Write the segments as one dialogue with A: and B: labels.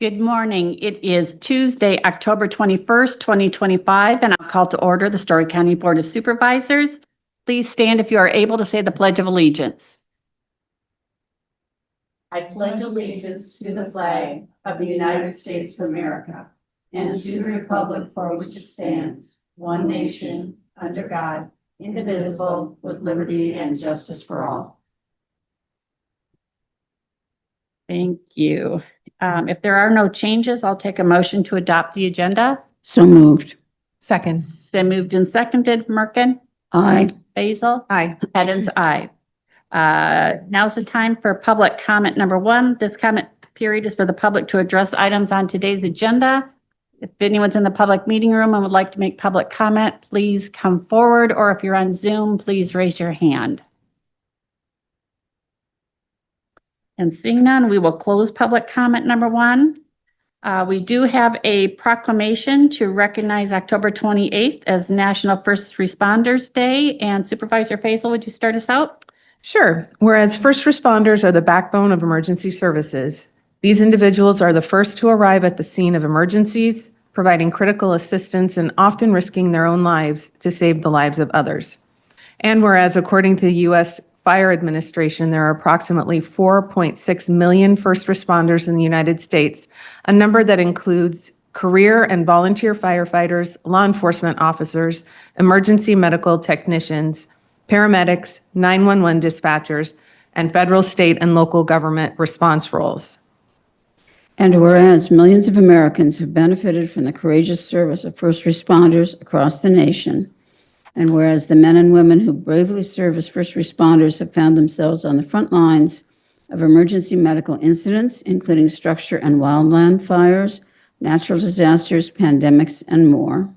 A: Good morning. It is Tuesday, October 21st, 2025, and I'll call to order the Story County Board of Supervisors. Please stand if you are able to say the Pledge of Allegiance. I pledge allegiance to the flag of the United States of America and to the republic for which it stands, one nation, under God, indivisible, with liberty and justice for all. Thank you. If there are no changes, I'll take a motion to adopt the agenda.
B: So moved.
C: Second.
A: Then moved and seconded. Merkin?
B: Aye.
A: Basil?
C: Aye.
A: Heddens, aye. Now's the time for public comment number one. This comment period is for the public to address items on today's agenda. If anyone's in the public meeting room and would like to make public comment, please come forward, or if you're on Zoom, please raise your hand. And seeing none, we will close public comment number one. We do have a proclamation to recognize October 28th as National First Responders Day. And Supervisor Faisal, would you start us out?
C: Sure. Whereas first responders are the backbone of emergency services, these individuals are the first to arrive at the scene of emergencies, providing critical assistance and often risking their own lives to save the lives of others. And whereas according to the U.S. Fire Administration, there are approximately 4.6 million first responders in the United States, a number that includes career and volunteer firefighters, law enforcement officers, emergency medical technicians, paramedics, 911 dispatchers, and federal, state, and local government response roles.
B: And whereas millions of Americans have benefited from the courageous service of first responders across the nation, and whereas the men and women who bravely serve as first responders have found themselves on the front lines of emergency medical incidents, including structure and wildland fires, natural disasters, pandemics, and more.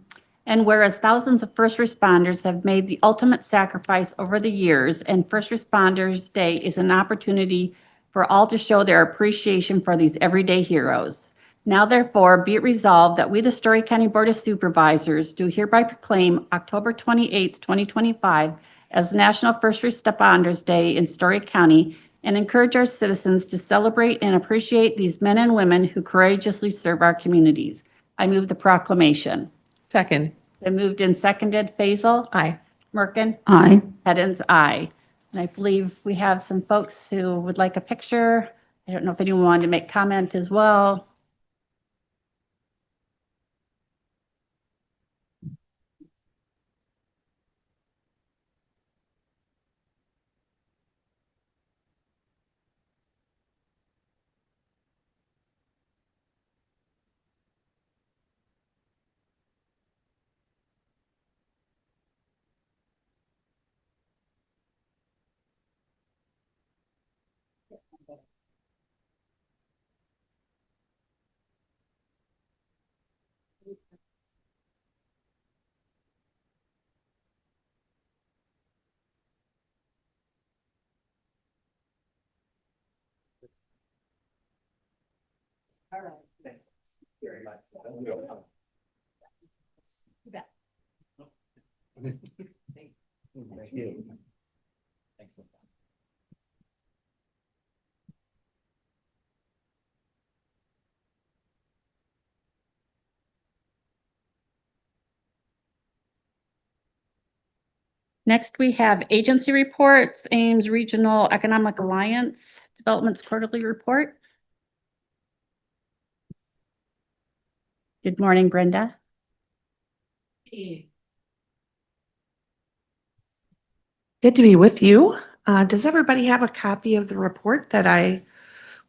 A: And whereas thousands of first responders have made the ultimate sacrifice over the years, and First Responders Day is an opportunity for all to show their appreciation for these everyday heroes. Now, therefore, be it resolved that we, the Story County Board of Supervisors, do hereby proclaim October 28th, 2025 as National First Responders Day in Story County and encourage our citizens to celebrate and appreciate these men and women who courageously serve our communities. I move the proclamation.
C: Second.
A: Then moved and seconded. Faisal?
C: Aye.
A: Merkin?
B: Aye.
A: Heddens, aye. And I believe we have some folks who would like a picture. I don't know if anyone wanted to make comment as well. All right.
D: Thanks very much. Thank you. Thanks.
A: Next, we have agency reports, Ames Regional Economic Alliance Development's quarterly report. Good morning, Brenda.
E: Good to be with you. Does everybody have a copy of the report that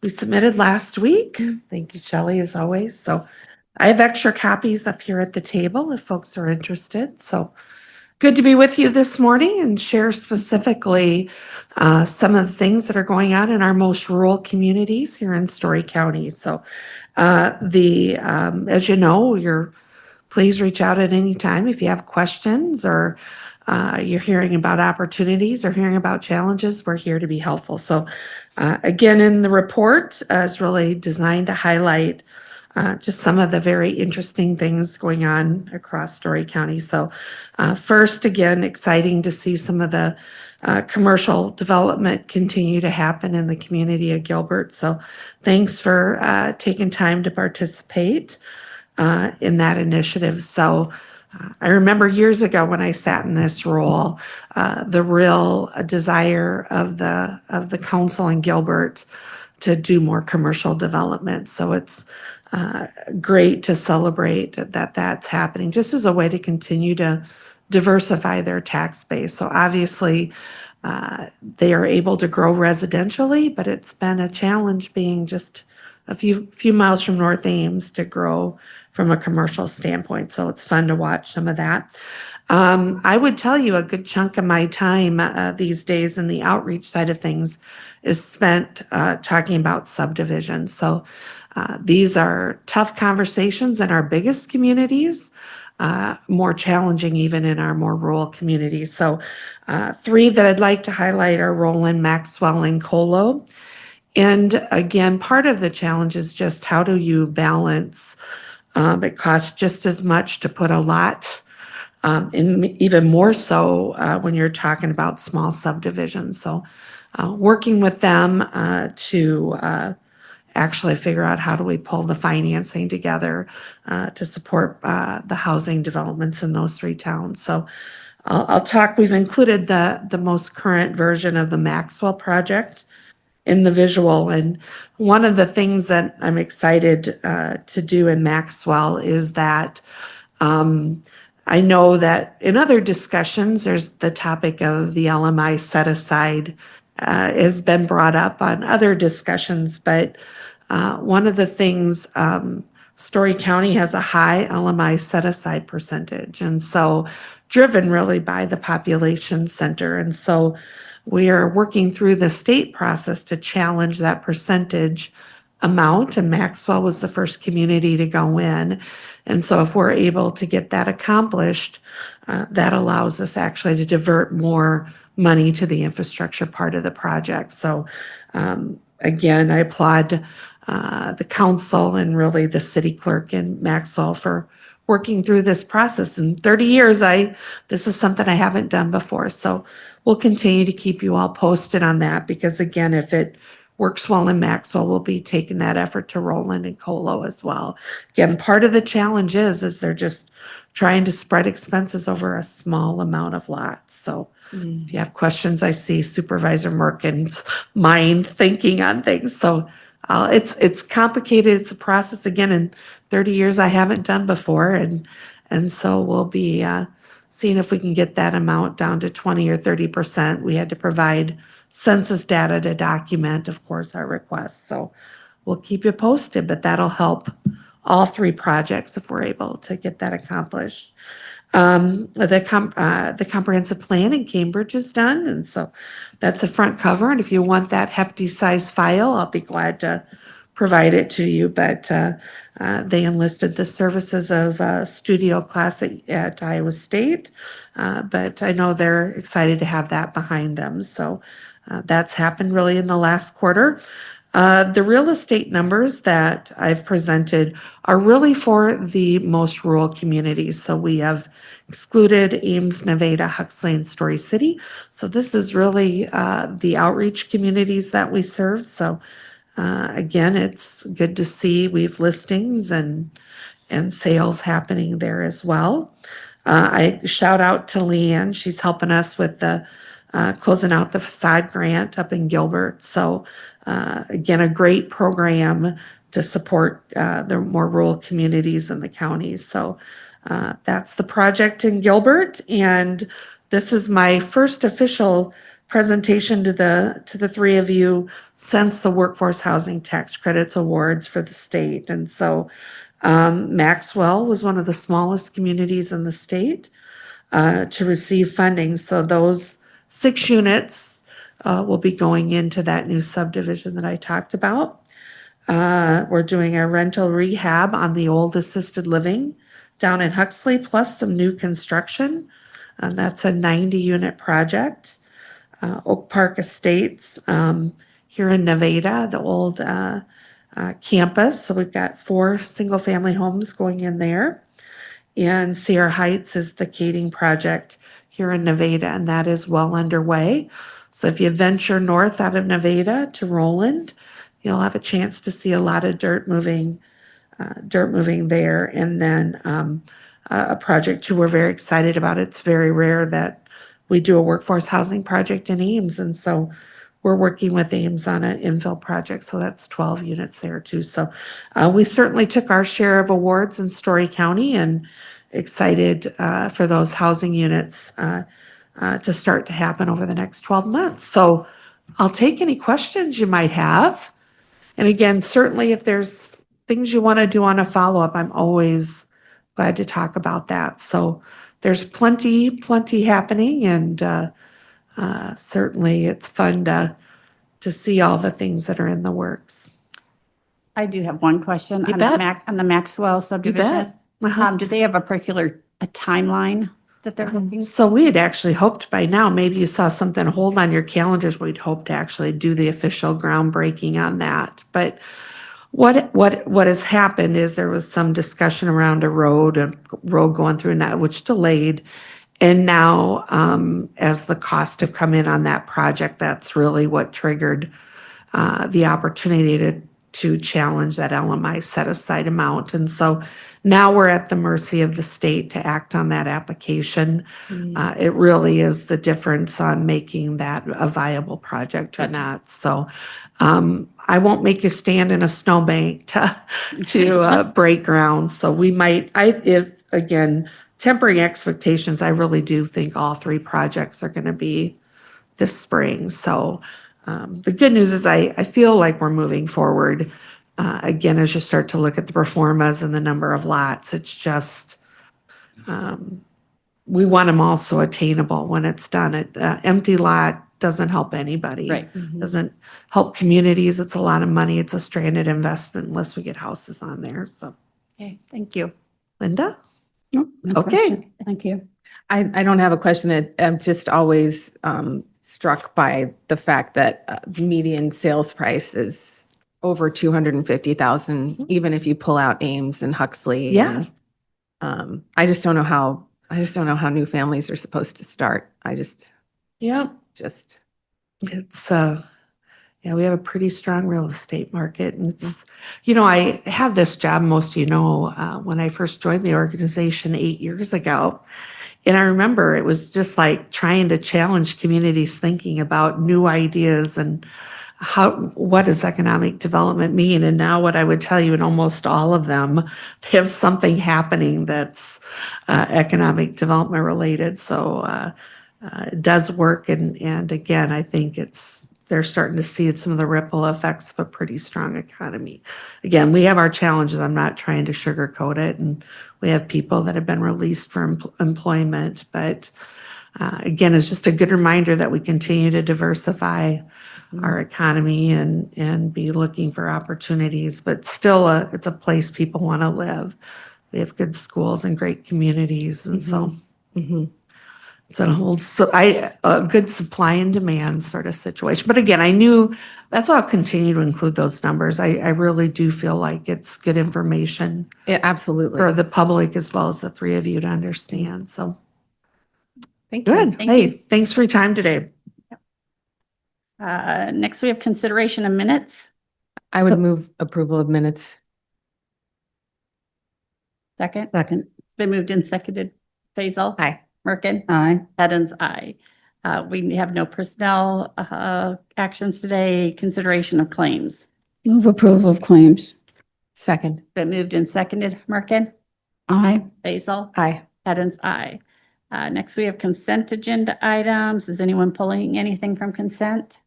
E: we submitted last week? Thank you, Shelley, as always. So I have extra copies up here at the table if folks are interested. So good to be with you this morning and share specifically some of the things that are going on in our most rural communities here in Story County. So as you know, please reach out at any time if you have questions or you're hearing about opportunities or hearing about challenges. We're here to be helpful. So again, in the report, it's really designed to highlight just some of the very interesting things going on across Story County. So first, again, exciting to see some of the commercial development continue to happen in the community of Gilbert. So thanks for taking time to participate in that initiative. So I remember years ago when I sat in this role, the real desire of the council in Gilbert to do more commercial development. So it's great to celebrate that that's happening, just as a way to continue to diversify their tax base. So obviously, they are able to grow residentially, but it's been a challenge being just a few miles from North Ames to grow from a commercial standpoint. So it's fun to watch some of that. I would tell you a good chunk of my time these days in the outreach side of things is spent talking about subdivisions. So these are tough conversations in our biggest communities, more challenging even in our more rural communities. So three that I'd like to highlight are Roland, Maxwell, and Colo. And again, part of the challenge is just how do you balance? It costs just as much to put a lot, and even more so when you're talking about small subdivisions. So working with them to actually figure out how do we pull the financing together to support the housing developments in those three towns. So I'll talk, we've included the most current version of the Maxwell project in the visual. And one of the things that I'm excited to do in Maxwell is that I know that in other discussions, there's the topic of the LMI set aside has been brought up on other discussions, but one of the things, Story County has a high LMI set aside percentage, and so driven really by the population center. And so we are working through the state process to challenge that percentage amount, and Maxwell was the first community to go in. And so if we're able to get that accomplished, that allows us actually to divert more money to the infrastructure part of the project. So again, I applaud the council and really the city clerk in Maxwell for working through this process. In 30 years, this is something I haven't done before. So we'll continue to keep you all posted on that because again, if it works well in Maxwell, we'll be taking that effort to Roland and Colo as well. Again, part of the challenge is they're just trying to spread expenses over a small amount of lots. So if you have questions, I see Supervisor Merkin's mind thinking on things. So it's complicated. It's a process again in 30 years I haven't done before, and so we'll be seeing if we can get that amount down to 20 or 30%. We had to provide census data to document, of course, our requests. So we'll keep you posted, but that'll help all three projects if we're able to get that accomplished. The comprehensive plan in Cambridge is done, and so that's a front cover. And if you want that hefty size file, I'll be glad to provide it to you. But they enlisted the services of studio class at Iowa State, but I know they're excited to have that behind them. So that's happened really in the last quarter. The real estate numbers that I've presented are really for the most rural communities. So we have excluded Ames, Nevada, Huxley, and Story City. So this is really the outreach communities that we serve. So again, it's good to see we've listings and sales happening there as well. I shout out to Leanne. She's helping us with the closing out the facade grant up in Gilbert. So again, a great program to support the more rural communities in the counties. So that's the project in Gilbert. And this is my first official presentation to the three of you since the Workforce Housing Tax Credits Awards for the state. And so Maxwell was one of the smallest communities in the state to receive funding. So those 6 units will be going into that new subdivision that I talked about. We're doing a rental rehab on the old assisted living down in Huxley, plus some new construction. That's a 90-unit project. Oak Park Estates here in Nevada, the old campus. So we've got 4 single-family homes going in there. And Sierra Heights is the Kading project here in Nevada, and that is well underway. So if you venture north out of Nevada to Roland, you'll have a chance to see a lot of dirt moving there. And then a project too we're very excited about. It's very rare that we do a workforce housing project in Ames, and so we're working with Ames on an infill project. So that's 12 units there too. So we certainly took our share of awards in Story County, and excited for those housing units to start to happen over the next 12 months. So I'll take any questions you might have. And again, certainly if there's things you want to do on a follow-up, I'm always glad to talk about that. So there's plenty happening, and certainly it's fun to see all the things that are in the works.
A: I do have one question
E: You
A: on
E: bet.
A: On the Maxwell subdivision.
E: Uh-huh.
A: Do they have a particular timeline that they're looking?
E: So we had actually hoped by now, maybe you saw something, hold on your calendars, we'd hope to actually do the official groundbreaking on that. But what has happened is there was some discussion around a road going through that, which delayed. And now, as the costs have come in on that project, that's really what triggered the opportunity to challenge that LMI set aside amount. And so now we're at the mercy of the state to act on that application. It really is the difference on making that a viable project or
A: Gotcha.
E: not. So I won't make you stand in a snowbank to break ground. So we might, if again, tempering expectations, I really do think all three projects are going to be this spring. So the good news is I feel like we're moving forward. Again, as you start to look at the performas and the number of lots, it's just, we want them also attainable when it's done. Empty lot doesn't help anybody.
A: Right.
E: Doesn't help communities. It's a lot of money. It's a stranded investment unless we get houses on there. So,
A: Okay, thank you.
E: Linda?
B: Nope, no
E: Okay.
B: question. Thank you.
C: I don't have a question. I'm just always struck by the fact that median sales price is over 250,000, even if you pull out Ames and Huxley.
E: Yeah.
C: And, I just don't know how new families are supposed to start.
E: Yeah.
C: Just,
E: It's yeah, we have a pretty strong real estate market. And it's, I have this job, most of you know, when I first joined the organization 8 years ago. And I remember it was just like trying to challenge communities thinking about new ideas and what does economic development mean? And now what I would tell you in almost all of them, they have something happening that's economic development related. So it does work. And again, I think they're starting to see some of the ripple effects of a pretty strong economy. Again, we have our challenges. I'm not trying to sugarcoat it. And we have people that have been released from employment. But again, it's just a good reminder that we continue to diversify our economy and be looking for opportunities. But still, it's a place people want to live. We have good schools and great communities. And so it's a good supply and demand sort of situation. But again, I knew that's why I'll continue to include those numbers. I really do feel like it's good information
C: yeah, absolutely.
E: for the public as well as the three of you to understand. So
C: Thank you.
E: good.
A: Thank
E: Hey,
A: you.
E: thanks for your time today.
A: Next, we have consideration of minutes.
C: I would move approval of minutes.
A: Second,
B: Second.
A: it's been moved and seconded. Basil?
C: Aye.
A: Merkin?
B: Aye.
A: Edens, aye. We have no personnel actions today. Consideration of claims.
B: Move approval of claims.
C: Second.
A: Been moved and seconded. Merkin?
B: Aye.
A: Basil?
C: Aye.
A: Edens, aye. Next, we have consent agenda items. Is anyone pulling anything from consent?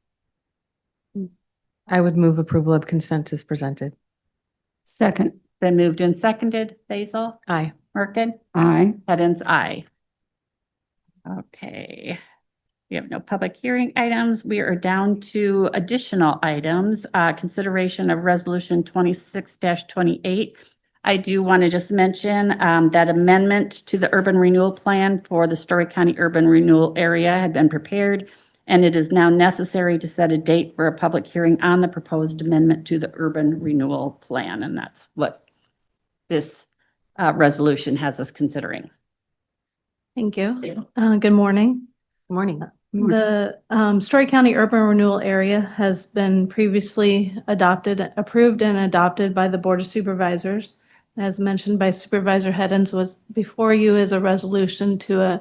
C: I would move approval of consent as presented.
B: Second.
A: Been moved and seconded. Basil?
C: Aye.
A: Merkin?
B: Aye.
A: Edens, aye. Okay. We have no public hearing items. We are down to additional items. Consideration of Resolution 26-28. I do want to just mention that amendment to the urban renewal plan for the Story County Urban Renewal Area had been prepared, and it is now necessary to set a date for a public hearing on the proposed amendment to the urban renewal plan, and that's what this resolution has us considering.
F: Thank you. Good morning.
C: Good morning.
F: The Story County Urban Renewal Area has been previously approved and adopted by the Board of Supervisors. As mentioned by Supervisor Heddens, was before you is a resolution to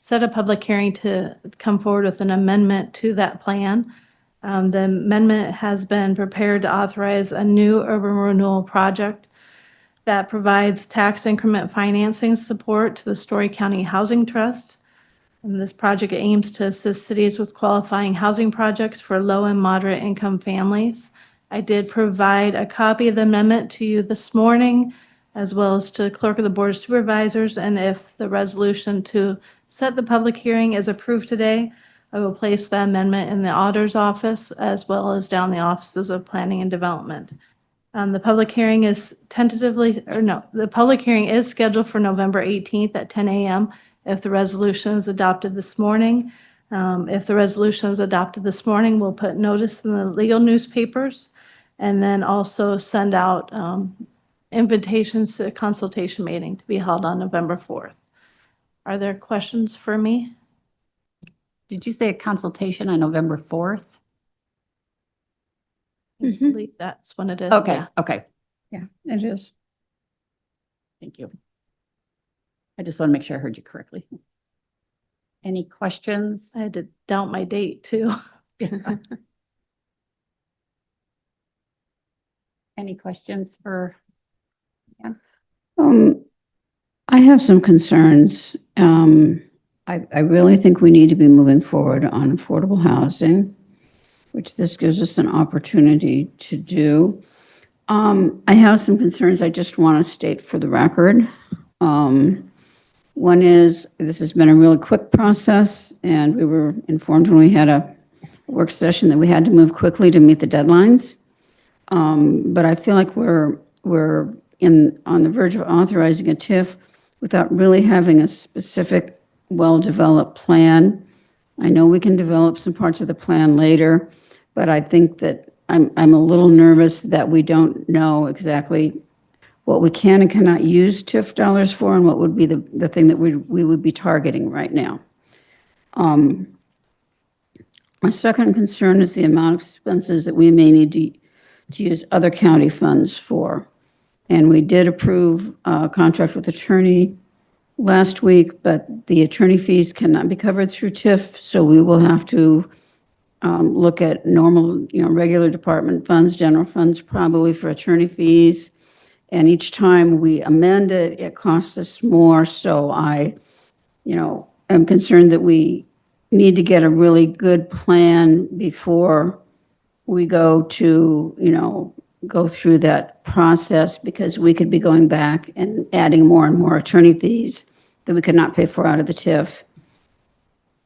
F: set a public hearing to come forward with an amendment to that plan. The amendment has been prepared to authorize a new urban renewal project that provides tax increment financing support to the Story County Housing Trust. And this project aims to assist cities with qualifying housing projects for low and moderate income families. I did provide a copy of the amendment to you this morning, as well as to the clerk of the Board of Supervisors. And if the resolution to set the public hearing is approved today, I will place the amendment in the auditor's office as well as down the offices of planning and development. The public hearing is the public hearing is scheduled for November 18th at 10 a.m. if the resolution is adopted this morning. If the resolution is adopted this morning, we'll put notice in the legal newspapers and then also send out invitations to a consultation meeting to be held on November 4th. Are there questions for me?
A: Did you say a consultation on November 4th?
F: I believe that's when it is.
A: Okay,
F: Yeah.
A: okay,
B: Yeah, it is.
A: thank you. I just want to make sure I heard you correctly. Any questions?
F: I had to doubt my date too.
A: Any questions for?
B: I have some concerns. I really think we need to be moving forward on affordable housing, which this gives us an opportunity to do. I have some concerns I just want to state for the record. One is, this has been a really quick process, and we were informed when we had a work session that we had to move quickly to meet the deadlines. But I feel like we're on the verge of authorizing a TIF without really having a specific, well-developed plan. I know we can develop some parts of the plan later, but I think that I'm a little nervous that we don't know exactly what we can and cannot use TIF dollars for and what would be the thing that we would be targeting right now. My second concern is the amount of expenses that we may need to use other county funds for. And we did approve a contract with attorney last week, but the attorney fees cannot be covered through TIF, so we will have to look at normal, regular department funds, general funds probably for attorney fees. And each time we amend it, it costs us more. So I, am concerned that we need to get a really good plan before we go to, go through that process, because we could be going back and adding more and more attorney fees that we could not pay for out of the TIF.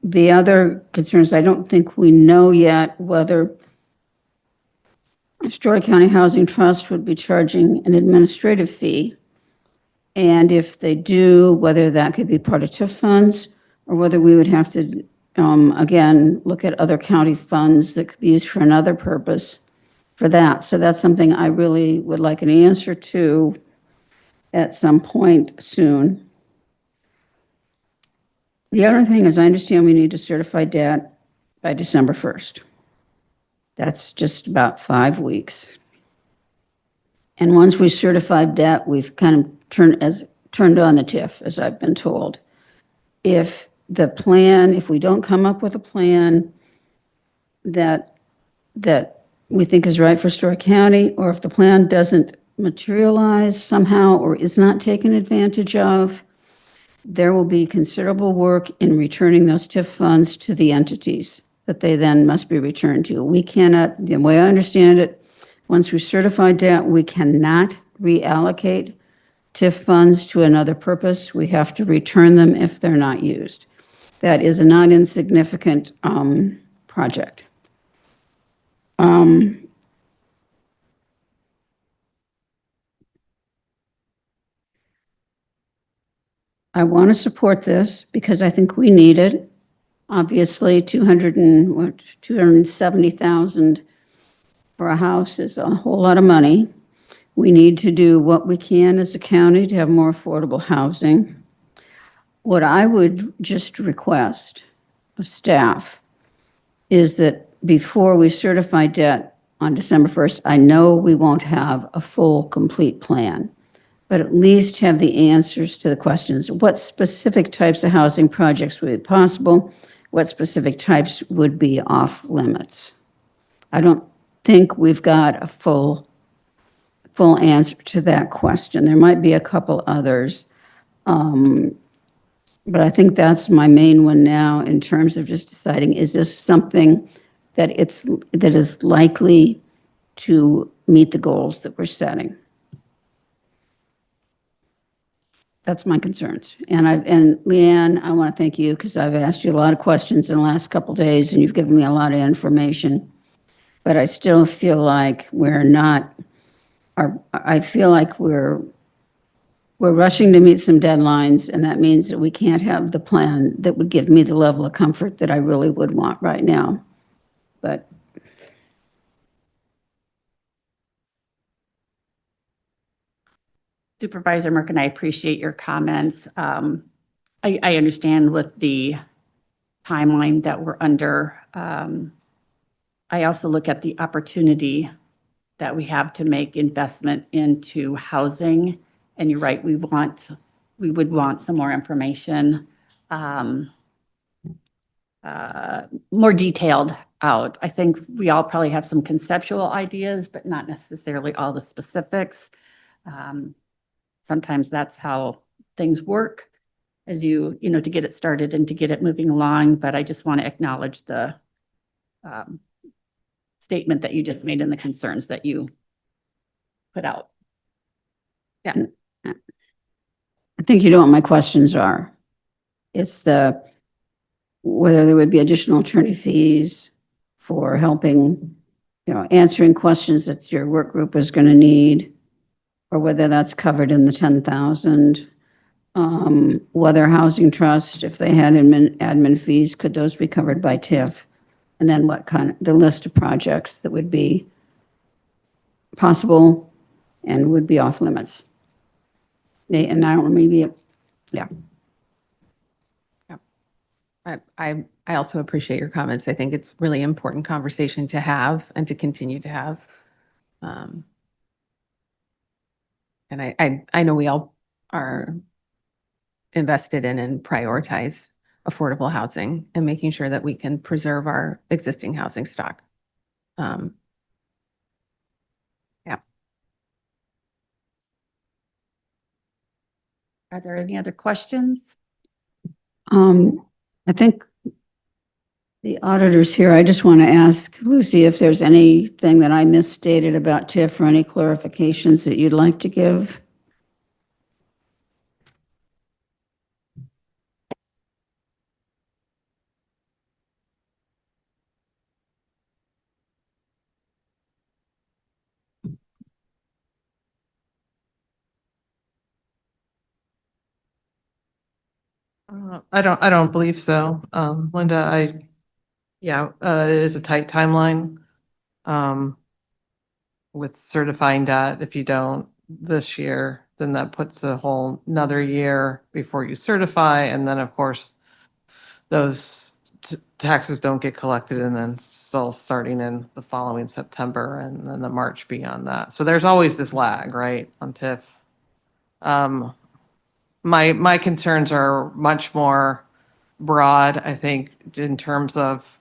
B: The other concerns, I don't think we know yet whether Story County Housing Trust would be charging an administrative fee. And if they do, whether that could be part of TIF funds or whether we would have to, again, look at other county funds that could be used for another purpose for that. So that's something I really would like an answer to at some point soon. The other thing is, I understand we need to certify debt by December 1st. That's just about 5 weeks. And once we certify debt, we've kind of turned on the TIF, as I've been told. If we don't come up with a plan that we think is right for Story County, or if the plan doesn't materialize somehow or is not taken advantage of, there will be considerable work in returning those TIF funds to the entities that they then must be returned to. We cannot, the way I understand it, once we certify debt, we cannot reallocate TIF funds to another purpose. We have to return them if they're not used. That is a not insignificant project. I want to support this because I think we need it. Obviously, 270,000 for a house is a whole lot of money. We need to do what we can as a county to have more affordable housing. What I would just request of staff is that before we certify debt on December 1st, I know we won't have a full, complete plan, but at least have the answers to the questions. What specific types of housing projects would be possible? What specific types would be off limits? I don't think we've got a full answer to that question. There might be a couple others. But I think that's my main one now in terms of just deciding, is this something that is likely to meet the goals that we're setting? That's my concerns. And Leanne, I want to thank you because I've asked you a lot of questions in the last couple of days and you've given me a lot of information. But I still feel like I feel like we're rushing to meet some deadlines, and that means that we can't have the plan that would give me the level of comfort that I really would want right now. But
A: Supervisor Merkin, I appreciate your comments. I understand with the timeline that we're under. I also look at the opportunity that we have to make investment into housing. And you're right, we would want some more information, more detailed out. I think we all probably have some conceptual ideas, but not necessarily all the specifics. Sometimes that's how things work as you know, to get it started and to get it moving along. But I just want to acknowledge the statement that you just made and the concerns that you put out.
B: I think you know what my questions are. It's whether there would be additional attorney fees for helping, answering questions that your work group is going to need, or whether that's covered in the 10,000. Whether Housing Trust, if they had admin fees, could those be covered by TIF? And then the list of projects that would be possible and would be off limits. And I don't know, maybe, yeah.
C: I also appreciate your comments. I think it's really important conversation to have and to continue to have. And I know we all are invested in and prioritize affordable housing and making sure that we can preserve our existing housing stock. Yeah.
A: Are there any other questions?
B: I think the auditor's here. I just want to ask Lucy if there's anything that I misstated about TIF or any clarifications that you'd like to give.
G: I don't believe so. Linda, it is a tight timeline. With certifying debt, if you don't this year, then that puts a whole another year before you certify. And then of course, those taxes don't get collected and then still starting in the following September and then the March beyond that. So there's always this lag, right, on TIF. My concerns are much more broad, I think, in terms of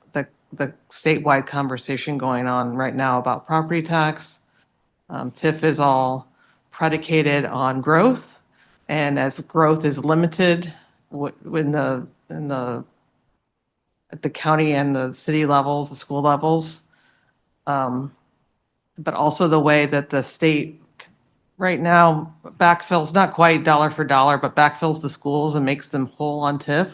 G: the statewide conversation going on right now about property tax. TIF is all predicated on growth, and as growth is limited at the county and the city levels, the school levels, but also the way that the state right now backfills, not quite dollar for dollar, but backfills the schools and makes them whole on TIF.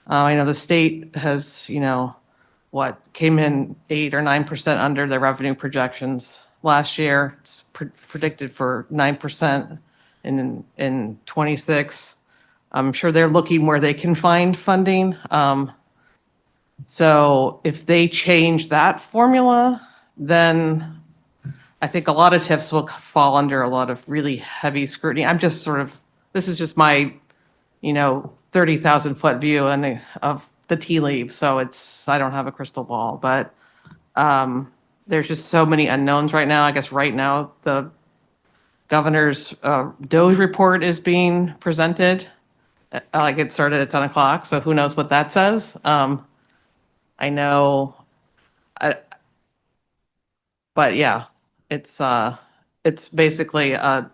G: I know the state has, came in 8 or 9% under their revenue projections last year. It's predicted for 9% in 26. I'm sure they're looking where they can find funding. So if they change that formula, then I think a lot of TIFs will fall under a lot of really heavy scrutiny. This is just my, 30,000 foot view of the tea leaves, so I don't have a crystal ball, but there's just so many unknowns right now. I guess right now, the governor's DOGE report is being presented. Like it started at 10 o'clock, so who knows what that says? I know, but yeah, it's basically a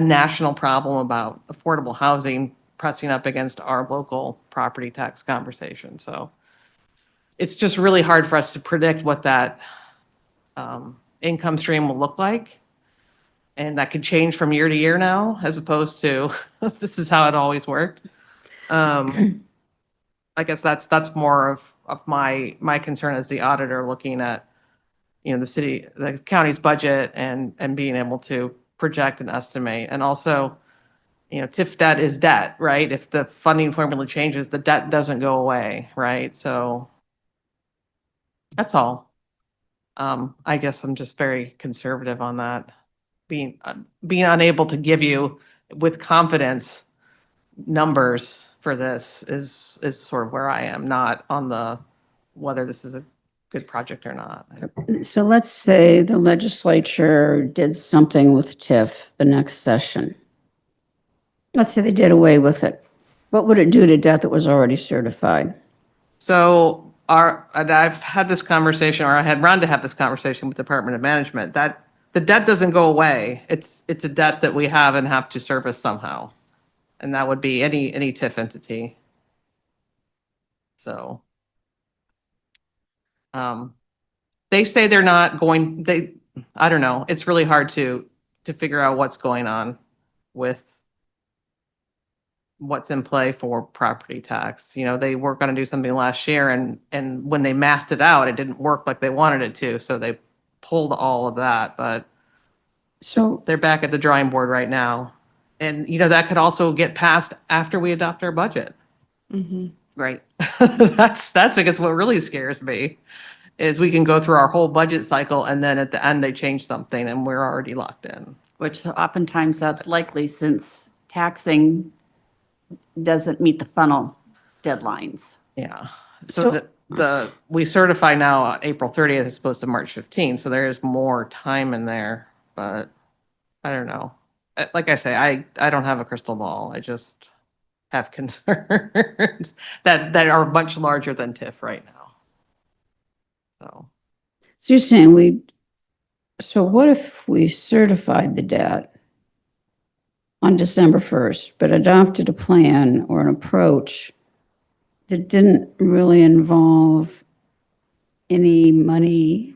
G: national problem about affordable housing pressing up against our local property tax conversation. So it's just really hard for us to predict what that income stream will look like. And that could change from year to year now, as opposed to this is how it always worked. I guess that's more of my concern as the auditor looking at, the county's budget and being able to project and estimate. And also, TIF debt is debt, right? If the funding formula changes, the debt doesn't go away, right? So that's all. I guess I'm just very conservative on that. Being unable to give you with confidence numbers for this is sort of where I am, not on the whether this is a good project or not.
B: So let's say the legislature did something with TIF the next session. Let's say they did away with it. What would it do to debt that was already certified?
G: So and I've had this conversation, or I had Rhonda have this conversation with Department of Management, that the debt doesn't go away. It's a debt that we have and have to service somehow. And that would be any TIF entity. So they say they're not going, I don't know. It's really hard to figure out what's going on with what's in play for property tax. They were going to do something last year, and when they mathed it out, it didn't work like they wanted it to. So they pulled all of that, but
B: So
G: they're back at the drawing board right now. And, that could also get passed after we adopt our budget.
A: Right.
G: That's, I guess, what really scares me, is we can go through our whole budget cycle and then at the end they change something and we're already locked in.
A: Which oftentimes that's likely since taxing doesn't meet the funnel deadlines.
G: Yeah. So we certify now on April 30th as opposed to March 15th. So there is more time in there, but I don't know. Like I say, I don't have a crystal ball. I just have concerns that are much larger than TIF right now.
B: So you're saying so what if we certified the debt on December 1st, but adopted a plan or an approach that didn't really involve any money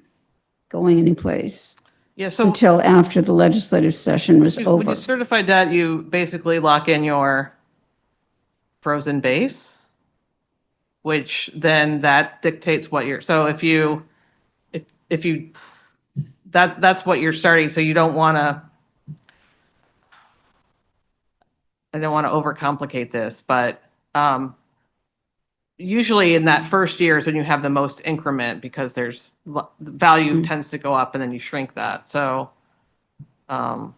B: going anyplace
G: Yeah. So
B: until after the legislative session was
G: when
B: over?
G: you certify debt, you basically lock in your frozen base, which then that dictates what so if you that's what you're starting. So you don't want to, I don't want to overcomplicate this, but usually in that first year is when you have the most increment, because there's value tends to go up and then you shrink that. So you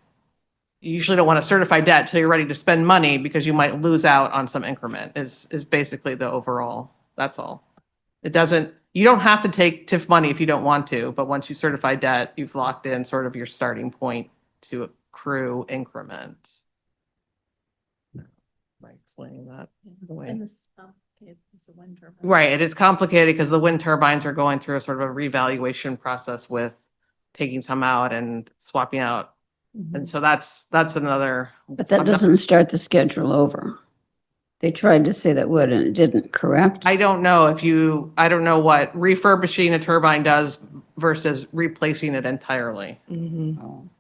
G: usually don't want to certify debt till you're ready to spend money, because you might lose out on some increment is basically the overall. That's all. You don't have to take TIF money if you don't want to, but once you certify debt, you've locked in sort of your starting point to accrue increment. Am I explaining that the way? Right, it is complicated because the wind turbines are going through a sort of a revaluation process with taking some out and swapping out. And so that's another.
B: But that doesn't start the schedule over. They tried to say that would, and it didn't, correct?
G: I don't know I don't know what refurbishing a turbine does versus replacing it entirely.
A: I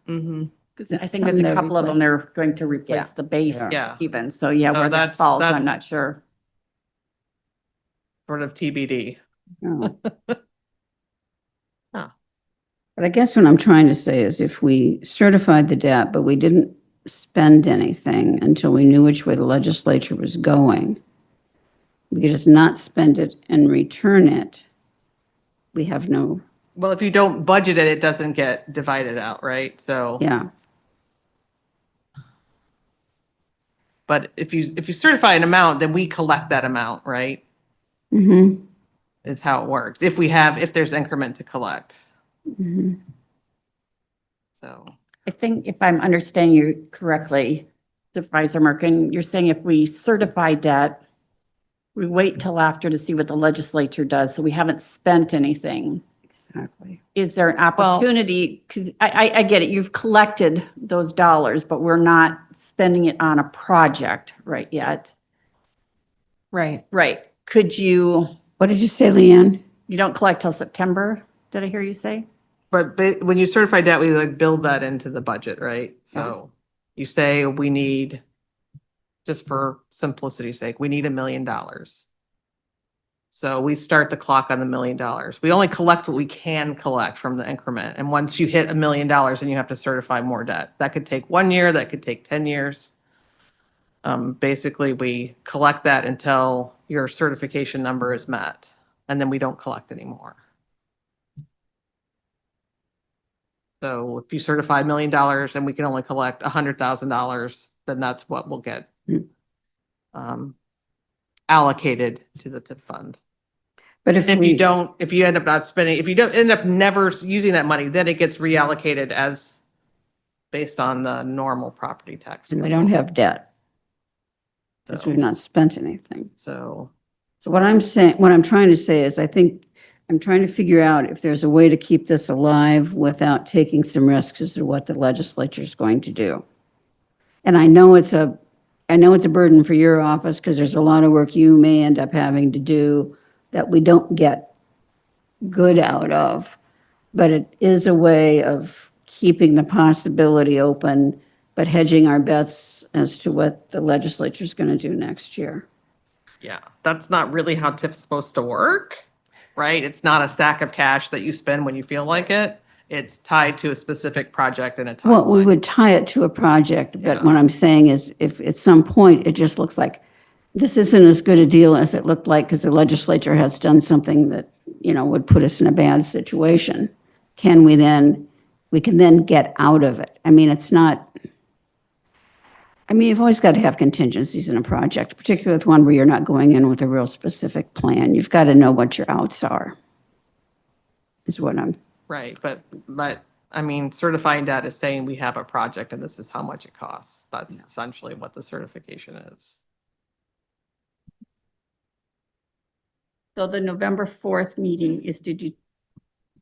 A: think there's
B: Some
A: a
B: they're
A: couple of them, they're going to replace the base
G: Yeah.
A: even. So yeah,
G: So
A: where that
G: that's-
A: falls,
G: that-
A: I'm not sure.
G: Sort of TBD.
B: No.
G: Huh.
B: But I guess what I'm trying to say is if we certified the debt, but we didn't spend anything until we knew which way the legislature was going, we could just not spend it and return it. We have no,
G: Well, if you don't budget it, it doesn't get divided out, right? So
B: yeah.
G: But if you certify an amount, then we collect that amount, right?
B: Mm-hmm.
G: Is how it works. If there's increment to collect.
B: Mm-hmm.
G: So,
A: I think if I'm understanding you correctly, Supervisor Merkin, you're saying if we certify debt, we wait till after to see what the legislature does, so we haven't spent anything.
B: Exactly.
A: Is there an opportunity, because I get it, you've collected those dollars, but we're not spending it on a project right yet.
C: Right.
A: Right. Could you,
B: What did you say, Leanne?
A: you don't collect till September, did I hear you say?
G: but when you certify debt, we like build that into the budget, right? So you say we need, just for simplicity's sake, we need $1 million. So we start the clock on the $1 million. We only collect what we can collect from the increment. And once you hit $1 million, then you have to certify more debt. That could take 1 year, that could take 10 years. Basically, we collect that until your certification number is met, and then we don't collect anymore. So if you certify $1 million and we can only collect $100,000, then that's what will get allocated to the TIP fund.
B: But if
G: If
B: we
G: you don't, if you end up not spending, if you don't end up never using that money, then it gets reallocated as based on the normal property tax.
B: and we don't have debt because
G: So-
B: we've not spent anything.
G: So,
B: So what I'm saying, what I'm trying to say is I think I'm trying to figure out if there's a way to keep this alive without taking some risks as to what the legislature is going to do. And I know it's a burden for your office because there's a lot of work you may end up having to do that we don't get good out of. But it is a way of keeping the possibility open, but hedging our bets as to what the legislature is going to do next year.
G: yeah, that's not really how TIF's supposed to work, right? It's not a stack of cash that you spend when you feel like it. It's tied to a specific project and a timeline.
B: Well, we would tie it to a project, but
G: Yeah.
B: what I'm saying is if at some point it just looks like this isn't as good a deal as it looked like because the legislature has done something that, would put us in a bad situation, we can then get out of it. I mean, you've always got to have contingencies in a project, particularly with one where you're not going in with a real specific plan. You've got to know what your outs are, is what I'm.
G: Right, but I mean, certifying debt is saying we have a project and this is how much it costs. That's essentially what the certification is.
A: So the November 4th meeting is, did you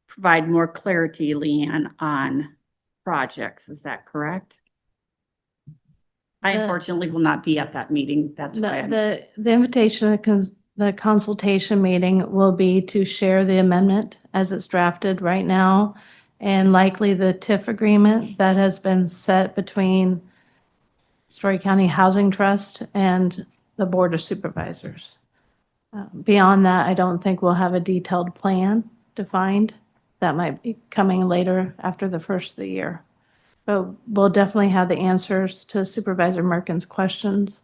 A: provide more clarity, Leanne, on projects? Is that correct? I
F: The-
A: unfortunately will not be at that meeting. That's why I'm.
F: The invitation, the consultation meeting will be to share the amendment as it's drafted right now, and likely the TIF agreement that has been set between Story County Housing Trust and the Board of Supervisors. Beyond that, I don't think we'll have a detailed plan defined. That might be coming later after the first of the year. But we'll definitely have the answers to Supervisor Merkin's questions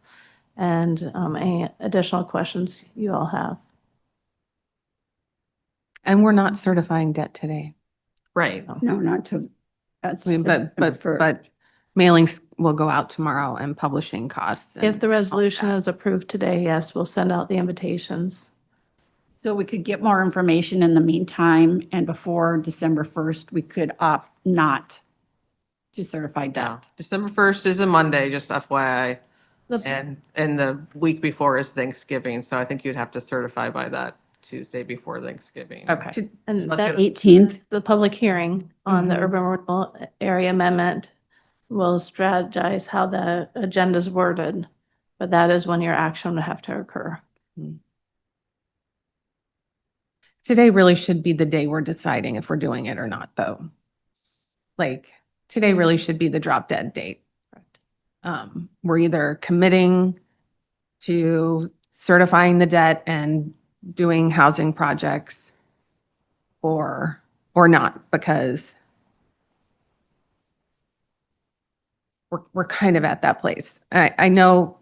F: and any additional questions you all have.
C: And we're not certifying debt today.
G: Right.
B: No, not to. That's
C: I mean, but mailings will go out tomorrow and publishing costs.
F: If
C: and
F: the
C: all
F: resolution
C: that.
F: is approved today, yes, we'll send out the invitations.
A: So we could get more information in the meantime, and before December 1st, we could opt not to certify debt.
G: December 1st is a Monday, just FYI.
F: The-
G: And the week before is Thanksgiving, so I think you'd have to certify by that Tuesday before Thanksgiving.
A: Okay.
F: And
G: Let's
F: that,
G: get
B: 18th.
F: the public hearing on the
B: Mhm.
F: urban renewal area amendment will strategize how the agenda is worded, but that is when your action would have to occur.
C: Today really should be the day we're deciding if we're doing it or not, though. Like, today really should be the drop dead date. We're either committing to certifying the debt and doing housing projects or not, because we're kind of at that place. I know,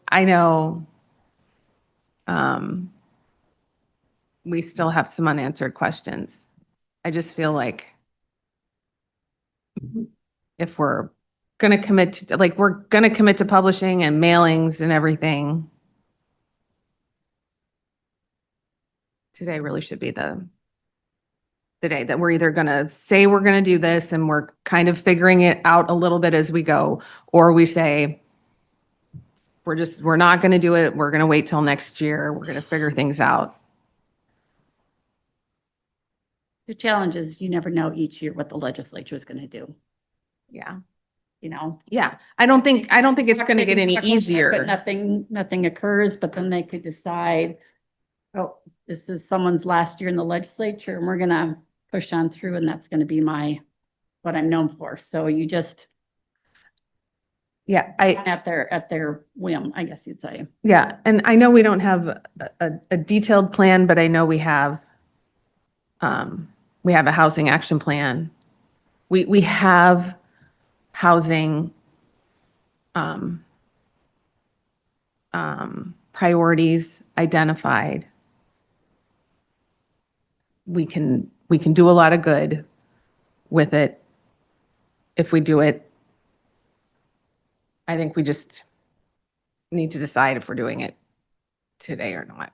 C: we still have some unanswered questions. I just feel like if we're going to commit to, like, we're going to commit to publishing and mailings and everything. Today really should be the day that we're either going to say we're going to do this and we're kind of figuring it out a little bit as we go, or we say, we're not going to do it. We're going to wait till next year. We're going to figure things out.
A: The challenge is you never know each year what the legislature is going to do,
C: Yeah.
A: you know?
C: Yeah. I don't think it's going to get any
A: But
C: easier.
A: nothing occurs, but then they could decide, oh, this is someone's last year in the legislature and we're going to push on through and that's going to be what I'm known for. So you just
C: Yeah.
A: at their whim, I guess you'd say.
C: Yeah. And I know we don't have a detailed plan, but I know we have a housing action plan. We have housing priorities identified. We can do a lot of good with it if we do it. I think we just need to decide if we're doing it today or not.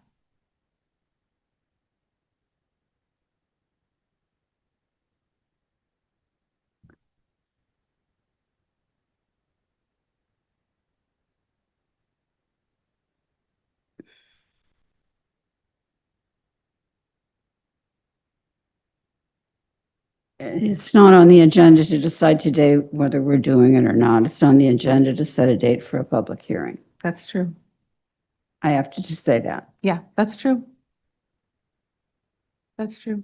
B: It's not on the agenda to decide today whether we're doing it or not. It's on the agenda to set a date for a public hearing.
C: That's true.
B: I have to just say that.
C: Yeah, that's true. That's true.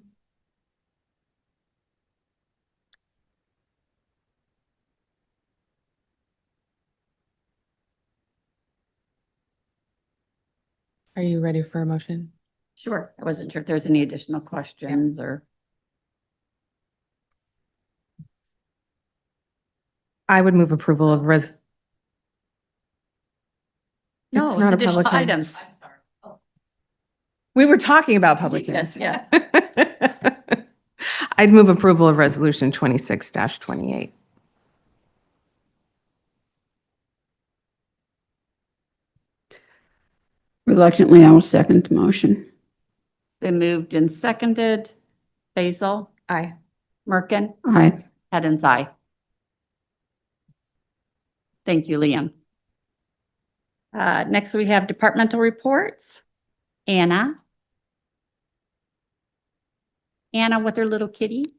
C: Are you ready for a motion?
A: Sure. I wasn't sure if there's any additional questions or.
C: I would move approval of
A: No,
C: It's not a
A: additional
C: public hearing.
A: items.
C: We were talking about public
A: Yes,
C: hearings. I'd move approval of resolution 26-28.
B: Reluctantly, I will second the motion.
A: Been moved and seconded. Basil,
C: Aye.
A: Merkin,
B: Aye.
A: Hens, aye. Thank you, Leanne. Next, we have departmental reports. Anna. Anna with her little kitty.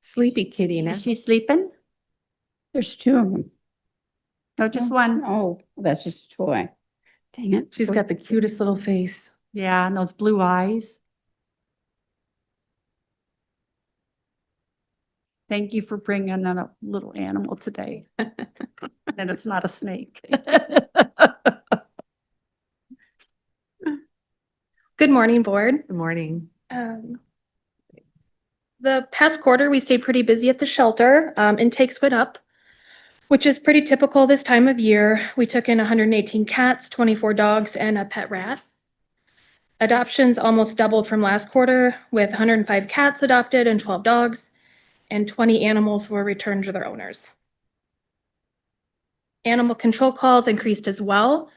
C: Sleepy kitty now.
A: Is she sleeping?
B: There's two of them.
A: No, just one.
B: Oh, that's just a toy. Dang it.
C: She's got the cutest little face.
A: Yeah, and those blue eyes. Thank you for bringing in a little animal today. And it's not a snake.
H: Good morning, board.
C: Good morning.
H: The past quarter, we stayed pretty busy at the shelter. Intakes went up, which is pretty typical this time of year. We took in 118 cats, 24 dogs, and a pet rat. Adoptions almost doubled from last quarter, with 105 cats adopted and 12 dogs, and 20 animals were returned to their owners. Animal control calls increased as well,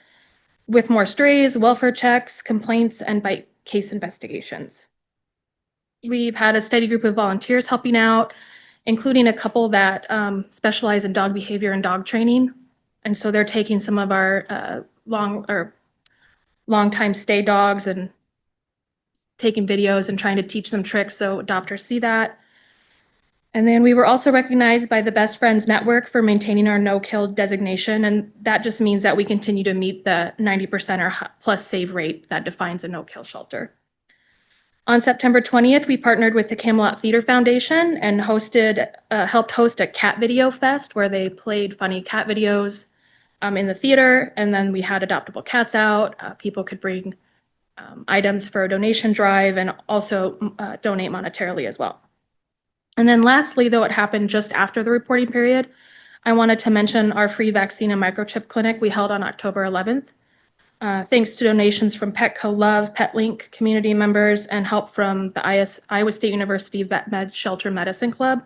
H: with more strays, welfare checks, complaints, and bite case investigations. We've had a steady group of volunteers helping out, including a couple that specialize in dog behavior and dog training. And so they're taking some of our long time stay dogs and taking videos and trying to teach them tricks so adopters see that. And then we were also recognized by the Best Friends Network for maintaining our no-kill designation. And that just means that we continue to meet the 90% or plus save rate that defines a no-kill shelter. On September 20th, we partnered with the Camelot Theater Foundation and helped host a cat video fest where they played funny cat videos in the theater. And then we had adoptable cats out. People could bring items for a donation drive and also donate monetarily as well. And then lastly, though it happened just after the reporting period, I wanted to mention our free vaccine and microchip clinic we held on October 11th. thanks to donations from Petco Love, PetLink community members, and help from the Iowa State University Vet Med Shelter Medicine Club,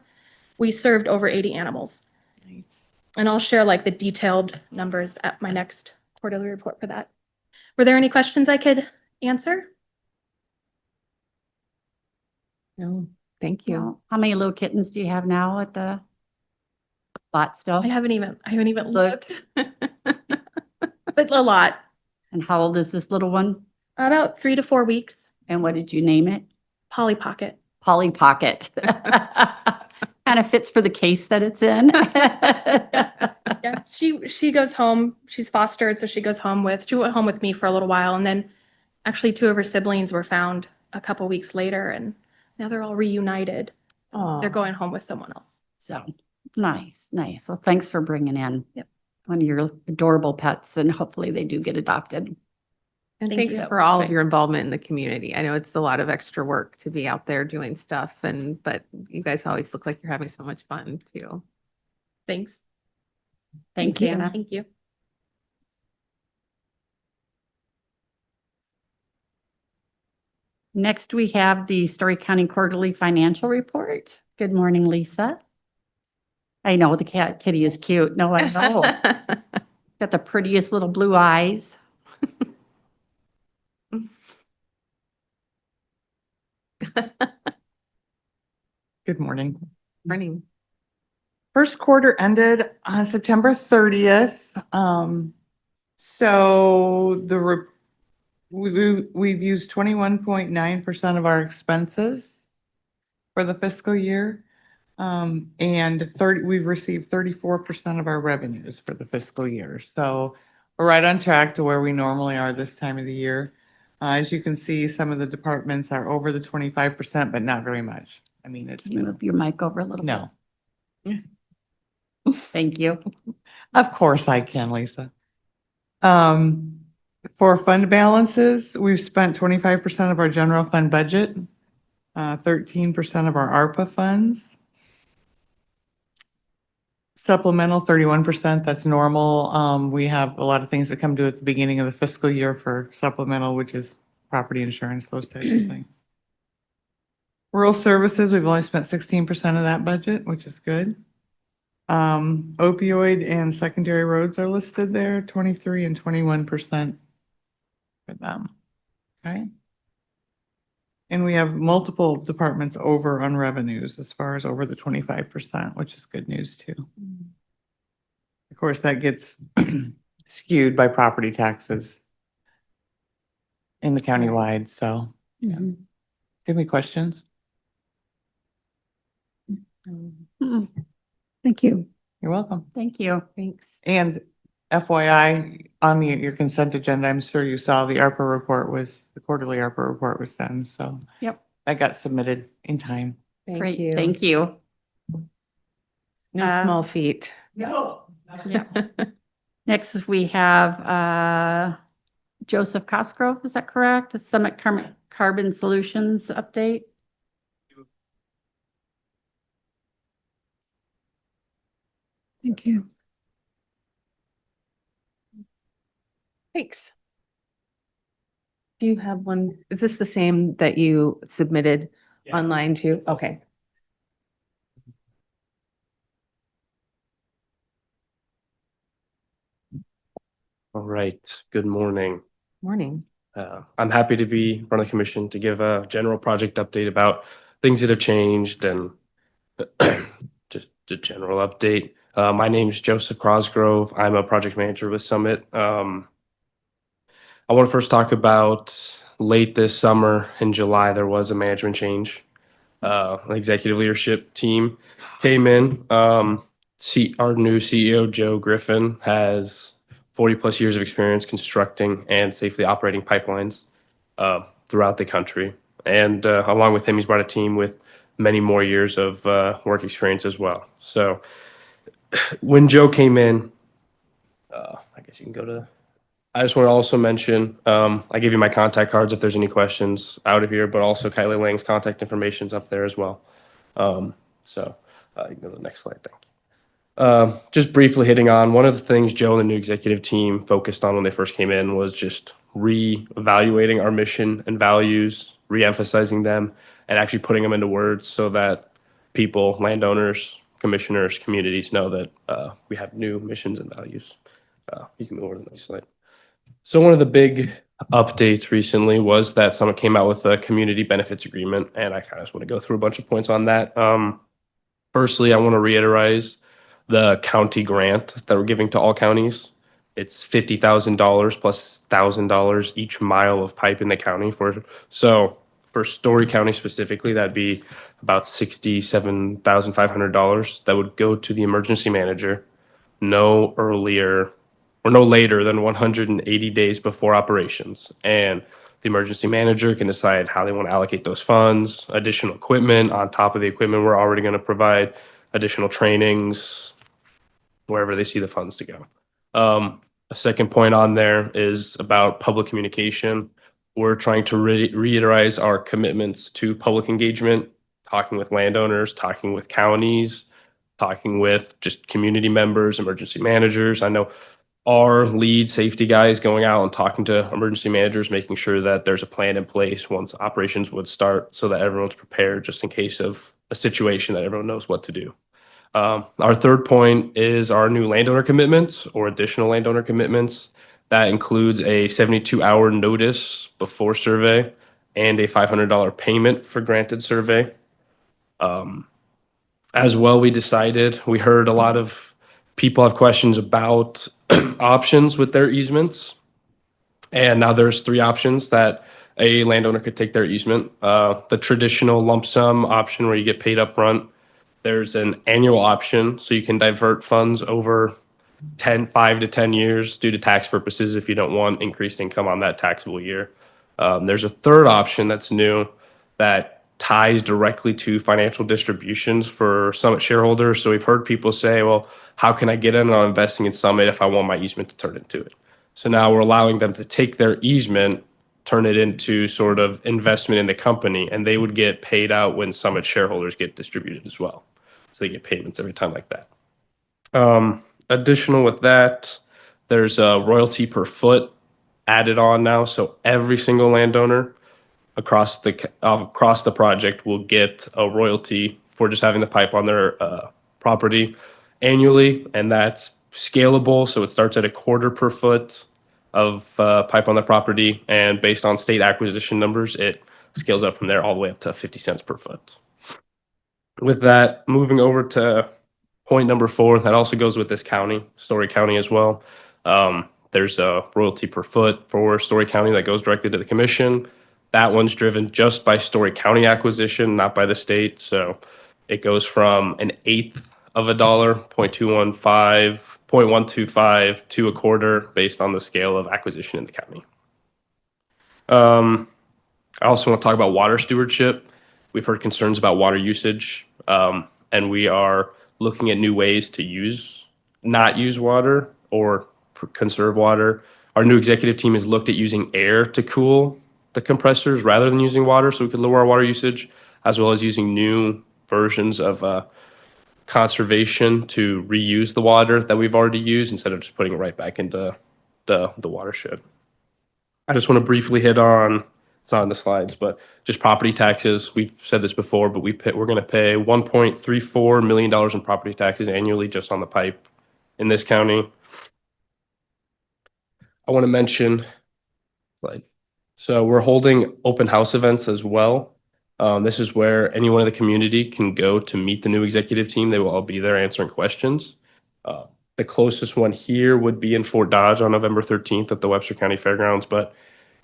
H: we served over 80 animals. And I'll share like the detailed numbers at my next quarterly report for that. Were there any questions I could answer?
C: No, thank you.
A: Well, how many little kittens do you have now at the lot still?
H: I haven't even looked. But a lot,
A: And how old is this little one?
H: about 3 to 4 weeks.
A: And what did you name it?
H: Polly Pocket.
A: Polly Pocket. Kind of fits for the case that it's in.
H: Yeah, she goes home. She's fostered, so she went home with me for a little while, and then actually 2 of her siblings were found a couple weeks later, and now they're all reunited. They're going home with someone else.
A: So, nice, nice. Well, thanks for bringing in
H: Yep.
A: one of your adorable pets, and hopefully they do get adopted.
C: And
H: Thank
C: thanks
H: you.
C: for all of your involvement in the community. I know it's a lot of extra work to be out there doing stuff but you guys always look like you're having so much fun too.
H: Thanks.
A: Thank you, Anna.
H: Thank you.
A: Next, we have the Story County Quarterly Financial Report. Good morning, Lisa. I know the kitty is cute. No, I know. Got the prettiest little blue eyes.
I: Good morning.
C: Morning.
I: First quarter ended on September 30th. So we've used 21.9% of our expenses for the fiscal year. And we've received 34% of our revenues for the fiscal year. So we're right on track to where we normally are this time of the year. As you can see, some of the departments are over the 25%, but not very much. I mean, it's
A: Can you move your mic over a little bit?
I: no.
A: Thank you.
I: Of course I can, Lisa. For fund balances, we've spent 25% of our general fund budget, 13% of our ARPA funds. Supplemental, 31%, that's normal. We have a lot of things that come due at the beginning of the fiscal year for supplemental, which is property insurance, those types of things. Rural services, we've only spent 16% of that budget, which is good. Opioid and secondary roads are listed there, 23 and 21% for them. Okay. And we have multiple departments over on revenues as far as over the 25%, which is good news too. Of course, that gets skewed by property taxes in the countywide, so. Yeah.
A: Mhm.
I: Do you have any questions?
A: Mm,
B: Thank you.
I: You're welcome.
A: Thank you.
C: Thanks.
I: And FYI, on your consent agenda, I'm sure you saw the the quarterly ARPA report was done, so.
A: Yep.
I: That got submitted in time.
A: Great, thank you.
C: No small feat.
D: No.
A: Yeah. Next, we have Joseph Cosgrove, is that correct? The Summit Carbon Solutions update.
B: Thank you.
C: Thanks. Do you have one? Is this the same that you submitted online too? Okay.
J: All right, good morning.
C: Morning.
J: I'm happy to be in front of the commission to give a general project update about things that have changed and just a general update. My name is Joseph Cosgrove. I'm a project manager with Summit. I want to first talk about late this summer in July, there was a management change. The executive leadership team came in. Our new CEO, Joe Griffin, has 40 plus years of experience constructing and safely operating pipelines throughout the country. And along with him, he's brought a team with many more years of work experience as well. So when Joe came in, I guess you can go to, I just want to also mention, I gave you my contact cards if there's any questions out of here, but also Kylie Lang's contact information is up there as well. So you can go to the next slide, thank you. Just briefly hitting on one of the things Joe and the new executive team focused on when they first came in was just re-evaluating our mission and values, re-emphasizing them, and actually putting them into words so that people, landowners, commissioners, communities know that we have new missions and values. You can move over to the next slide. So one of the big updates recently was that Summit came out with a community benefits agreement, and I kind of just want to go through a bunch of points on that. Firstly, I want to reiterate the county grant that we're giving to all counties. It's $50,000 plus $1,000 each mile of pipe in the county for Story County specifically, that'd be about $67,500 that would go to the emergency manager no earlier or no later than 180 days before operations. And the emergency manager can decide how they want to allocate those funds, additional equipment on top of the equipment we're already going to provide, additional trainings, wherever they see the funds to go. A second point on there is about public communication. We're trying to reiterate our commitments to public engagement, talking with landowners, talking with counties, talking with just community members, emergency managers. I know our lead safety guy is going out and talking to emergency managers, making sure that there's a plan in place once operations would start so that everyone's prepared just in case of a situation that everyone knows what to do. Our third point is our new landowner commitments or additional landowner commitments. That includes a 72-hour notice before survey and a $500 payment for granted survey. As well, we heard a lot of people have questions about options with their easements. And now there's 3 options that a landowner could take their easement. The traditional lump sum option where you get paid up front. There's an annual option, so you can divert funds over 5 to 10 years due to tax purposes if you don't want increased income on that taxable year. There's a third option that's new that ties directly to financial distributions for Summit shareholders. So we've heard people say, well, how can I get in on investing in Summit if I want my easement to turn into it? So now we're allowing them to take their easement, turn it into sort of investment in the company, and they would get paid out when Summit shareholders get distributed as well. So they get payments every time like that. Additional with that, there's a royalty per foot added on now. So every single landowner across the project will get a royalty for just having the pipe on their property annually, and that's scalable. So it starts at $0.25 per foot of pipe on the property, and based on state acquisition numbers, it scales up from there all the way up to 50 cents per foot. With that, moving over to point number 4, that also goes with this county, Story County as well. There's a royalty per foot for Story County that goes directly to the commission. That one's driven just by Story County acquisition, not by the state. So it goes from an eighth of a dollar, 0.125 to a quarter based on the scale of acquisition in the county. I also want to talk about water stewardship. We've heard concerns about water usage, and we are looking at new ways to not use water or conserve water. Our new executive team has looked at using air to cool the compressors rather than using water so we could lower our water usage, as well as using new versions of conservation to reuse the water that we've already used instead of just putting it right back into the watershed. I just want to briefly hit on, it's not on the slides, but just property taxes. We've said this before, but we're going to pay $1.34 million in property taxes annually just on the pipe in this county. I want to mention, so we're holding open house events as well. This is where anyone in the community can go to meet the new executive team. They will all be there answering questions. The closest one here would be in Fort Dodge on November 13th at the Webster County Fairgrounds, but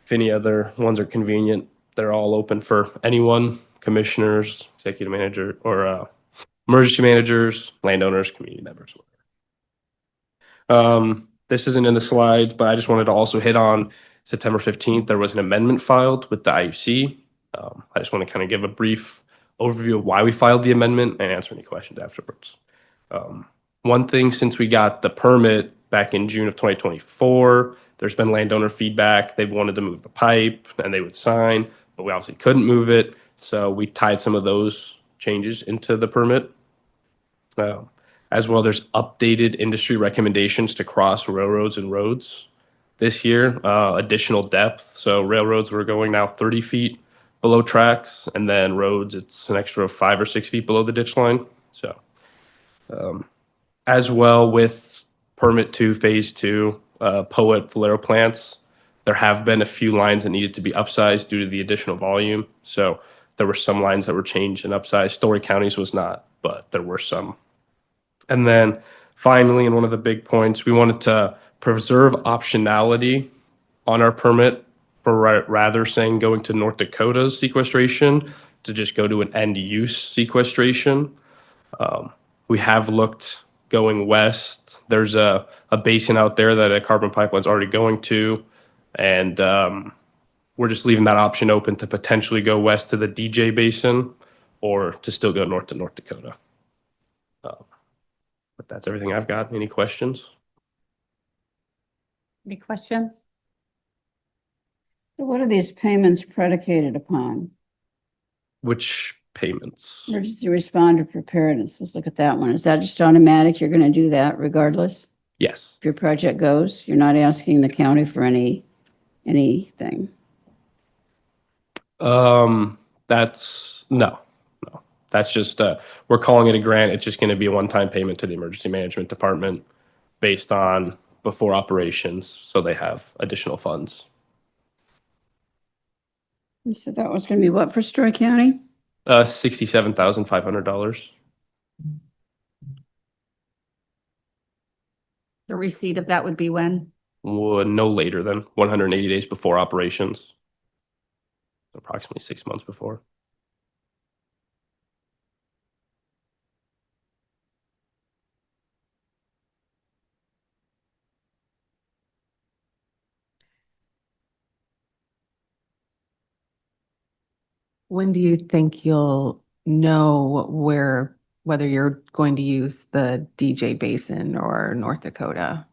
J: if any other ones are convenient, they're all open for anyone, commissioners, executive manager, or emergency managers, landowners, community members. This isn't in the slides, but I just wanted to also hit on September 15th, there was an amendment filed with the IUC. I just want to kind of give a brief overview of why we filed the amendment and answer any questions afterwards. One thing, since we got the permit back in June of 2024, there's been landowner feedback. They wanted to move the pipe and they would sign, but we obviously couldn't move it. So we tied some of those changes into the permit. As well, there's updated industry recommendations to cross railroads and roads this year, additional depth. So railroads, we're going now 30 feet below tracks, and then roads, it's an extra 5 or 6 feet below the ditch line. So, as well with permit 2, phase 2, Poet Valero plants, there have been a few lines that needed to be upsized due to the additional volume. So there were some lines that were changed and upsized. Story County's was not, but there were some. And then finally, and one of the big points, we wanted to preserve optionality on our permit for rather saying going to North Dakota's sequestration to just go to an end use sequestration. We have looked going west. There's a basin out there that a carbon pipeline's already going to. And we're just leaving that option open to potentially go west to the DJ basin or to still go north to North Dakota. But that's everything I've got. Any questions?
A: Any questions?
B: So what are these payments predicated upon?
J: Which payments?
B: Emergency responder preparedness. Let's look at that one. Is that just automatic? You're going to do that regardless?
J: Yes.
B: If your project goes, you're not asking the county for anything?
J: That's no. That's just we're calling it a grant. It's just going to be a one-time payment to the emergency management department based on before operations, so they have additional funds.
B: You said that was going to be what for Story County?
J: $67,500.
A: The receipt of that would be when?
J: No later than 180 days before operations. Approximately 6 months before.
C: When do you think you'll know whether you're going to use the DJ Basin or North Dakota?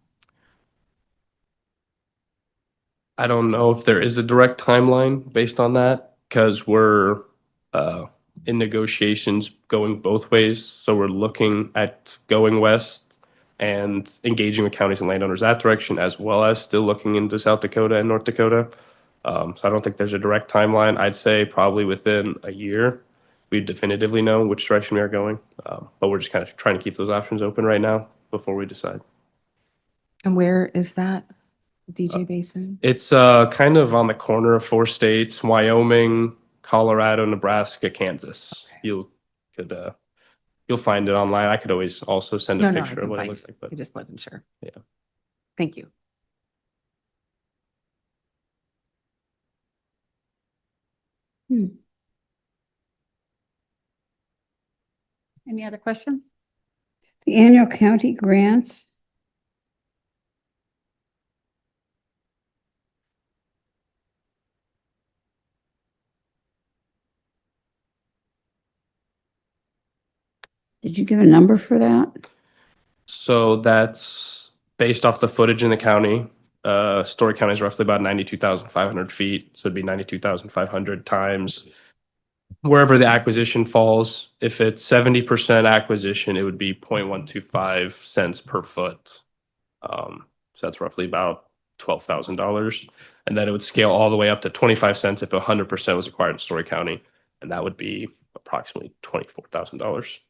J: I don't know if there is a direct timeline based on that because we're in negotiations going both ways. So we're looking at going west and engaging with counties and landowners that direction, as well as still looking into South Dakota and North Dakota. So I don't think there's a direct timeline. I'd say probably within a year, we definitively know which direction we are going. But we're just kind of trying to keep those options open right now before we decide.
C: And where is that DJ Basin?
J: It's kind of on the corner of 4 states: Wyoming, Colorado, Nebraska, Kansas. You'll find it online. I could always also send a
C: No, I
J: picture of
C: can
J: what it
C: find
J: looks
C: it.
J: like. But
C: I just wasn't sure.
J: Yeah.
C: Thank you.
A: Any other questions?
B: The annual county grants. Did you give a number for that?
J: So that's based off the footage in the county. Story County is roughly about 92,500 feet. So it'd be 92,500 times wherever the acquisition falls. If it's 70% acquisition, it would be 0.125 cents per foot. So that's roughly about $12,000. And then it would scale all the way up to 25 cents if 100% was acquired in Story County. And that would be approximately $24,000.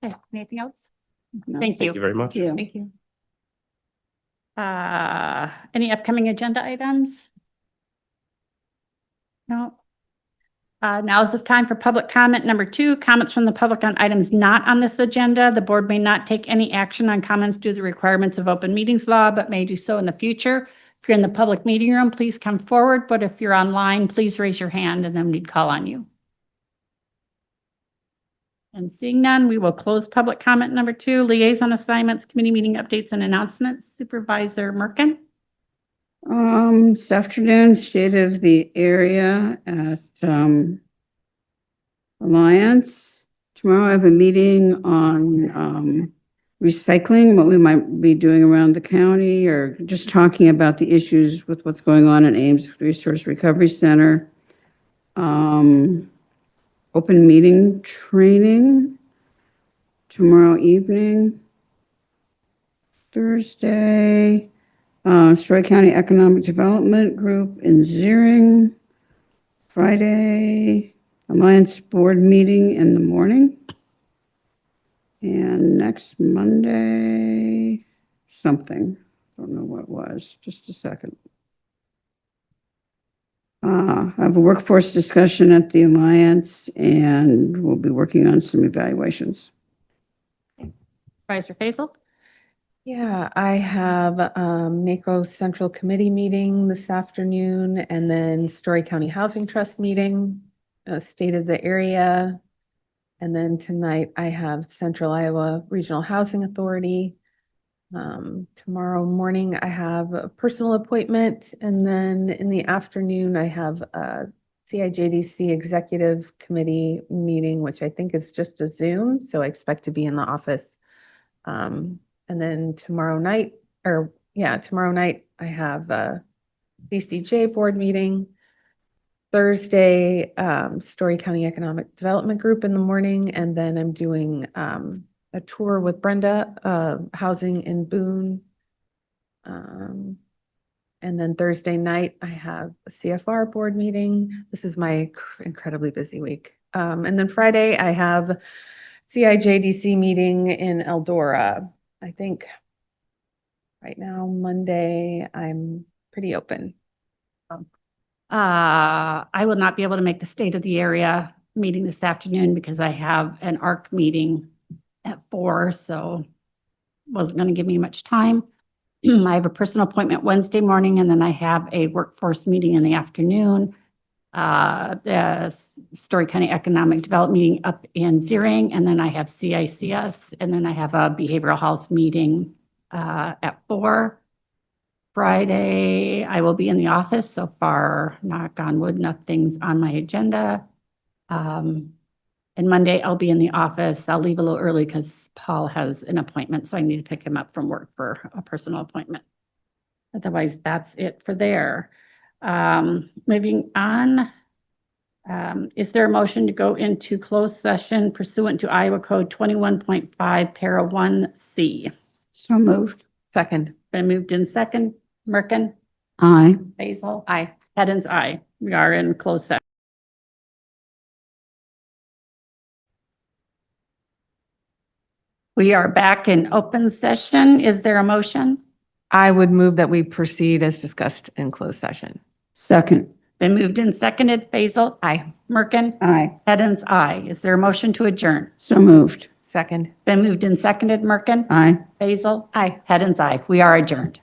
A: Okay, anything else?
B: No.
A: Thank
J: Thank you very much.
B: Yeah.
A: Thank you. Any upcoming agenda items? No. Now is the time for public comment. Number 2, comments from the public on items not on this agenda. The board may not take any action on comments due to the requirements of open meetings law, but may do so in the future. If you're in the public meeting room, please come forward. But if you're online, please raise your hand and then we'd call on you. And seeing none, we will close public comment. Number 2, liaison assignments, committee meeting updates and announcements. Supervisor Merkin.
B: This afternoon, state of the area at Alliance. Tomorrow I have a meeting on recycling, what we might be doing around the county, or just talking about the issues with what's going on in Ames Resource Recovery Center. Open meeting training tomorrow evening, Thursday. Story County Economic Development Group in Zeering. Friday, Alliance Board meeting in the morning. And next Monday, something. Don't know what it was. Just a second. I have a workforce discussion at the Alliance, and we'll be working on some evaluations.
A: Supervisor Faisal?
C: Yeah, I have NACO Central Committee meeting this afternoon, and then Story County Housing Trust meeting, state of the area. And then tonight I have Central Iowa Regional Housing Authority. Tomorrow morning I have a personal appointment, and then in the afternoon I have a CIJDC Executive Committee meeting, which I think is just a Zoom, so I expect to be in the office. And then tomorrow night I have a CCJ board meeting. Thursday, Story County Economic Development Group in the morning, and then I'm doing a tour with Brenda, housing in Boone. And then Thursday night, I have a CFR board meeting. This is my incredibly busy week. And then Friday, I have CIJDC meeting in Eldora. I think right now, Monday, I'm pretty open.
A: I will not be able to make the state of the area meeting this afternoon because I have an ARC meeting at 4, so wasn't going to give me much time. I have a personal appointment Wednesday morning, and then I have a workforce meeting in the afternoon. The Story County Economic Development meeting up in Zeering, and then I have CICS, and then I have a behavioral health meeting at 4. Friday, I will be in the office. So far, knock on wood, nothing's on my agenda. And Monday, I'll be in the office. I'll leave a little early because Paul has an appointment, so I need to pick him up from work for a personal appointment. Otherwise, that's it for there. Moving on, is there a motion to go into closed session pursuant to Iowa Code 21.5, Para 1C?
B: So moved.
C: Second.
A: Been moved in second. Merkin?
B: Aye.
A: Basil?
C: Aye.
A: Hens, aye. We are in closed session. We are back in open session. Is there a motion?
C: I would move that we proceed as discussed in closed session.
B: Second.
A: Been moved and seconded. Basil?
C: Aye.
A: Merkin?
B: Aye.
A: Hens, aye. Is there a motion to adjourn?
B: So moved.
C: Second.
A: Been moved and seconded. Merkin?
B: Aye.
A: Basil?
C: Aye.
A: Hens, aye. We are adjourned.